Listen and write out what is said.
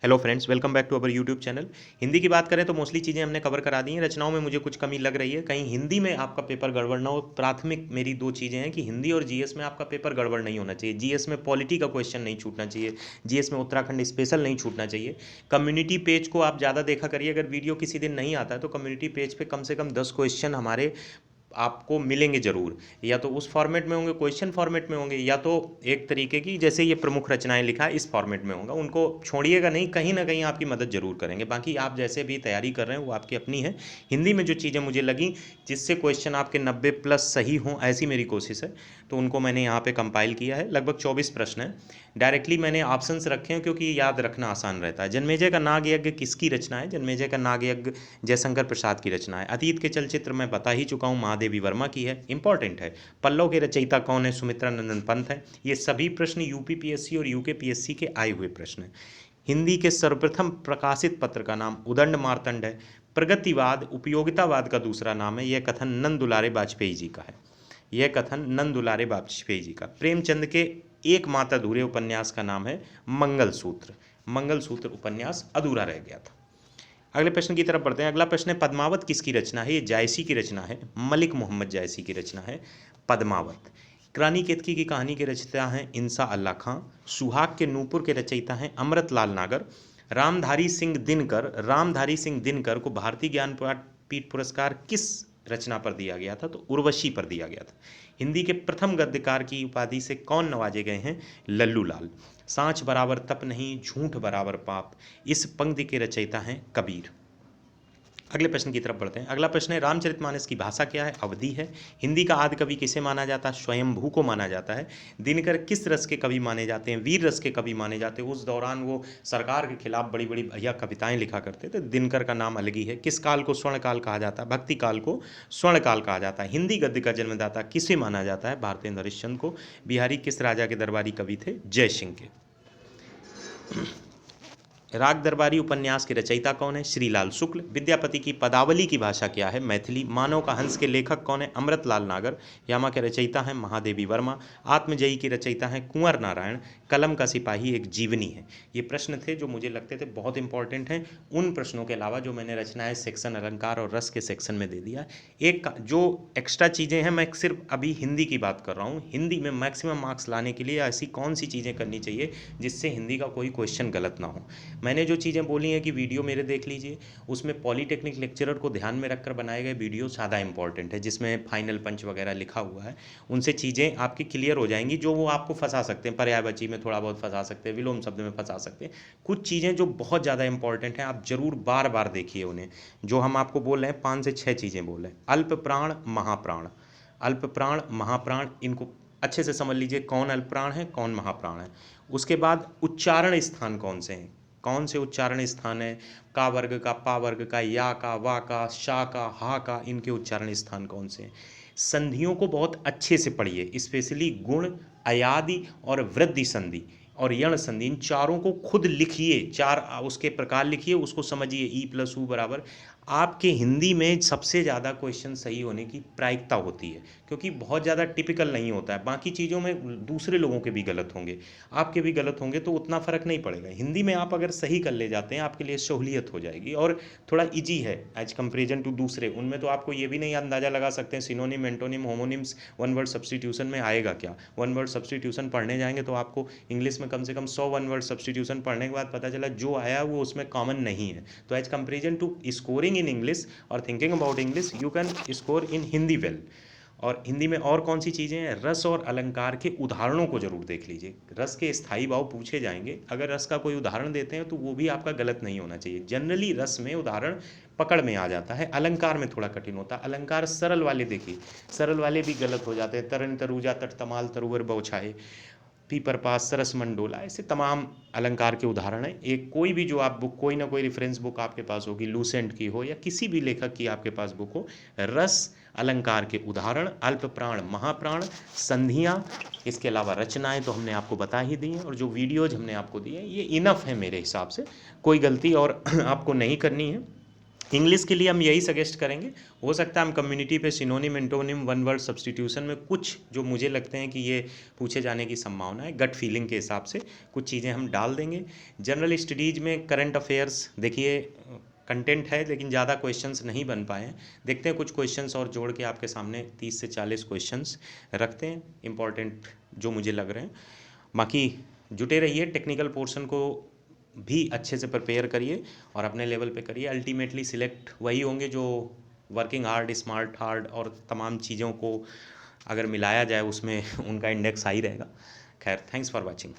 Hello friends, welcome back to our YouTube channel. Hindi की बात करें तो मोस्टली चीज़ें हमने कवर करा दी हैं। रचनाओं में मुझे कुछ कमी लग रही है, कहीं हिंदी में आपका पेपर गड़बड़ ना हो। प्राथमिक मेरी दो चीज़ें हैं कि हिंदी और जीएस में आपका पेपर गड़बड़ नहीं होना चाहिए। जीएस में पॉलिटी का क्वेश्चन नहीं छूटना चाहिए, जीएस में उत्तराखंड स्पेशल नहीं छूटना चाहिए। कम्युनिटी पेज को आप ज़्यादा देखा करिए। अगर वीडियो किसी दिन नहीं आता है तो कम्युनिटी पेज पे कम से कम 10 क्वेश्चन हमारे आपको मिलेंगे ज़रूर। या तो उस फॉर्मेट में होंगे, क्वेश्चन फॉर्मेट में होंगे, या तो एक तरीके की जैसे ये प्रमुख रचनाएं लिखा है इस फॉर्मेट में होगा। उनको छोड़िएगा नहीं, कहीं ना कहीं आपकी मदद ज़रूर करेंगे। बाकी आप जैसे भी तैयारी कर रहे हैं वो आपकी अपनी है। हिंदी में जो चीज़ें मुझे लगी जिससे क्वेश्चन आपके 90+ सही हों, ऐसी मेरी कोशिश है, तो उनको मैंने यहाँ पे कंपाइल किया है। लगभग 24 प्रश्न हैं। डायरेक्टली मैंने ऑप्शंस रखे हैं क्योंकि याद रखना आसान रहता है। जन्मेजय का नाग यज्ञ किसकी रचना है? जन्मेजय का नाग यज्ञ जयशंकर प्रसाद की रचना है। अतीत के चलचित्र मैं बता ही चुका हूँ, महादेवी वर्मा की है, इंपॉर्टेंट है। पल्लव के रचयिता कौन है? सुमित्रा नंदन पंत है। ये सभी प्रश्न यूपीपीएससी और यूकेपीएससी के आए हुए प्रश्न हैं। हिंदी के सर्वप्रथम प्रकाशित पत्र का नाम उदंड मार्तंड है। प्रगतिवाद उपयोगितावाद का दूसरा नाम है। यह कथन नंद दुलारे वाजपेयी जी का है। यह कथन नंद दुलारे वाजपेयी जी का। प्रेमचंद के एकमात्र अधूरे उपन्यास का नाम है मंगलसूत्र। मंगलसूत्र उपन्यास अधूरा रह गया था। अगले प्रश्न की तरफ बढ़ते हैं। अगला प्रश्न है पद्मावत किसकी रचना है? ये जायसी की रचना है, मलिक मोहम्मद जायसी की रचना है पद्मावत। रानी केतकी की कहानी के रचयिता हैं इंसा अल्लाह खां। सुहाग के नूपुर के रचयिता हैं अमृतलाल नागर। रामधारी सिंह दिनकर को भारतीय ज्ञानपीठ पुरस्कार किस रचना पर दिया गया था? तो उर्वशी पर दिया गया था। हिंदी के प्रथम गद्यकार की उपाधि से कौन नवाजे गए हैं? लल्लू लाल। सांच बराबर तप नहीं, झूठ बराबर पाप, इस पंक्ति के रचयिता हैं कबीर। अगले प्रश्न की तरफ बढ़ते हैं। अगला प्रश्न है रामचरितमानस की भाषा क्या है? अवधी है। हिंदी का आदि कवि किसे माना जाता है? स्वयंभू को माना जाता है। दिनकर किस रस के कवि माने जाते हैं? वीर रस के कवि माने जाते हैं। उस दौरान वो सरकार के खिलाफ बड़ी बड़ी भैया कविताएं लिखा करते थे। दिनकर का नाम अलग ही है। किस काल को स्वर्ण काल कहा जाता है? भक्ति काल को स्वर्ण काल कहा जाता है। हिंदी गद्य का जन्मदाता किसे माना जाता है? भारतेंद्र हरिश्चंद्र को। बिहारी किस राजा के दरबारी कवि थे? जयसिंह के। राग दरबारी उपन्यास के रचयिता कौन है? श्रीलाल शुक्ल। विद्यापति की पदावली की भाषा क्या है? मैथिली। मानव का हंस के लेखक कौन है? अमृतलाल नागर। यामा के रचयिता हैं महादेवी वर्मा। आत्मजयी के रचयिता हैं कुंवर नारायण। कलम का सिपाही एक जीवनी है। ये प्रश्न थे जो मुझे लगते थे बहुत इंपॉर्टेंट हैं। उन प्रश्नों के अलावा जो मैंने रचनाएं सेक्शन अलंकार और रस के सेक्शन में दे दिया। एक जो एक्स्ट्रा चीज़ें हैं, मैं सिर्फ अभी हिंदी की बात कर रहा हूँ। हिंदी में मैक्सिमम मार्क्स लाने के लिए ऐसी कौन सी चीज़ें करनी चाहिए जिससे हिंदी का कोई क्वेश्चन गलत ना हो। मैंने जो चीज़ें बोली हैं कि वीडियो मेरे देख लीजिए, उसमें पॉलीटेक्निक लेक्चरर को ध्यान में रखकर बनाए गए वीडियो ज़्यादा इंपॉर्टेंट है, जिसमें फाइनल पंच वगैरह लिखा हुआ है। उनसे चीज़ें आपकी क्लियर हो जाएंगी जो वो आपको फंसा सकते हैं। पर्यायवाची में थोड़ा बहुत फंसा सकते हैं, विलोम शब्द में फंसा सकते हैं। कुछ चीज़ें जो बहुत ज़्यादा इंपॉर्टेंट हैं, आप ज़रूर बार बार देखिए उन्हें। जो हम आपको बोल रहे हैं 5 से 6 चीज़ें बोल रहे हैं। अल्प प्राण महाप्राण, अल्प प्राण महाप्राण, इनको अच्छे से समझ लीजिए कौन अल्प प्राण है कौन महाप्राण है। उसके बाद उच्चारण स्थान कौन से हैं, कौन से उच्चारण स्थान है? का वर्ग का, पा वर्ग का, या का, वा का, शा का, हा का, इनके उच्चारण स्थान कौन से हैं? संधियों को बहुत अच्छे से पढ़िए, स्पेशली गुण, अयादि और वृद्धि संधि और यण संधि, इन चारों को खुद लिखिए। चार उसके प्रकार लिखिए, उसको समझिए। ई प्लस ऊ बराबर। आपके हिंदी में सबसे ज़्यादा क्वेश्चन सही होने की प्रायिकता होती है, क्योंकि बहुत ज़्यादा टिपिकल नहीं होता है। बाकी चीज़ों में दूसरे लोगों के भी गलत होंगे, आपके भी गलत होंगे, तो उतना फ़र्क नहीं पड़ेगा। हिंदी में आप अगर सही कर ले जाते हैं, आपके लिए सहूलियत हो जाएगी और थोड़ा इजी है एज कंपेरिजन टू दूसरे। उनमें तो आपको ये भी नहीं अंदाज़ा लगा सकते हैं synonym, antonym, homonyms, one word substitution में आएगा क्या। वन वर्ड सब्सटीट्यूशन पढ़ने जाएंगे तो आपको इंग्लिश में कम से कम 100 वन वर्ड सब्सटीट्यूशन पढ़ने के बाद पता चला जो आया वो उसमें कॉमन नहीं है। तो as comparison to scoring in English और thinking about English, you can score in Hindi well. और हिंदी में और कौन सी चीज़ें हैं? रस और अलंकार के उदाहरणों को जरूर देख लीजिए। रस के स्थायी भाव पूछे जाएंगे, अगर रस का कोई उदाहरण देते हैं तो वो भी आपका गलत नहीं होना चाहिए। जनरली रस में उदाहरण पकड़ में आ जाता है, अलंकार में थोड़ा कठिन होता है। अलंकार सरल वाले देखिए, सरल वाले भी गलत हो जाते हैं। तरन तरुजा तट तमाल तरुवर बौछाए, पीपर पास सरस मंडोला, ऐसे तमाम अलंकार के उदाहरण हैं। एक कोई भी जो आप बुक, कोई ना कोई रेफरेंस बुक आपके पास होगी, लूसेंट की हो या किसी भी लेखक की आपके पास बुक हो, रस अलंकार के उदाहरण, अल्प प्राण महाप्राण, संधियाँ, इसके अलावा रचनाएं तो हमने आपको बता ही दी हैं, और जो वीडियोज हमने आपको दी हैं ये इनफ है मेरे हिसाब से। कोई गलती और आपको नहीं करनी है। इंग्लिश के लिए हम यही सजेस्ट करेंगे, हो सकता है हम कम्युनिटी पे synonym antonym one word substitution में कुछ जो मुझे लगते हैं कि ये पूछे जाने की संभावना है, गट फीलिंग के हिसाब से कुछ चीज़ें हम डाल देंगे। जनरल स्टडीज़ में करंट अफेयर्स देखिए कंटेंट है लेकिन ज़्यादा क्वेश्चंस नहीं बन पाए हैं, देखते हैं कुछ क्वेश्चंस और जोड़ के आपके सामने 30 से 40 क्वेश्चंस रखते हैं इंपॉर्टेंट जो मुझे लग रहे हैं। बाकी जुटे रहिए, टेक्निकल पोर्शन को भी अच्छे से प्रिपेयर करिए और अपने लेवल पे करिए। अल्टीमेटली सिलेक्ट वही होंगे जो वर्किंग हार्ड, स्मार्ट हार्ड और तमाम चीज़ों को अगर मिलाया जाए उसमें उनका इंडेक्स हाई रहेगा। खैर, थैंक्स फॉर वॉचिंग।